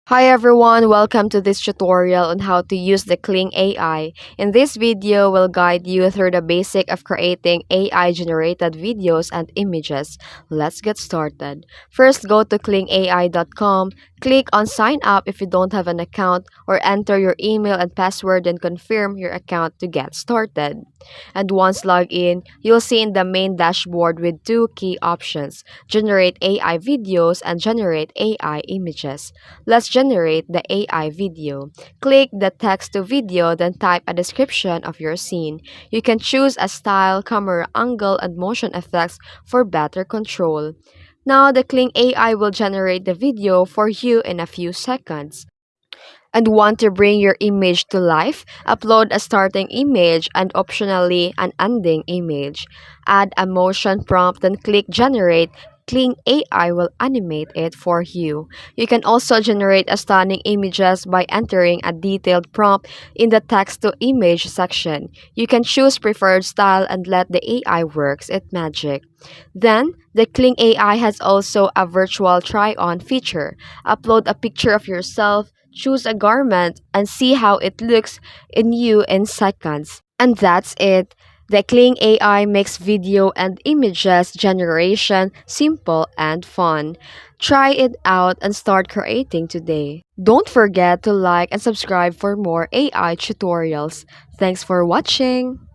Hi everyone, welcome to this tutorial on how to use the KLING AI. In this video, we'll guide you through the basic of creating AI-generated videos and images. Let's get started. First, go to klingai.com, click on sign up if you don't have an account, or enter your email and password and confirm your account to get started. And once logged in, you'll see in the main dashboard with two key options, generate AI videos and generate AI images. Let's generate the AI video. Click the text to video, then type a description of your scene. You can choose a style, camera angle, and motion effects for better control. Now, the KLING AI will generate the video for you in a few seconds. And want to bring your image to life? Upload a starting image and optionally an ending image. Add a motion prompt, then click generate. KLING AI will animate it for you. You can also generate a stunning images by entering a detailed prompt in the text to image section. You can choose preferred style and let the AI works its magic. Then, the KLING AI has also a virtual try-on feature. Upload a picture of yourself, choose a garment, and see how it looks in you in seconds. And that's it. The KLING AI makes video and images generation simple and fun. Try it out and start creating today. Don't forget to like and subscribe for more AI tutorials. Thanks for watching.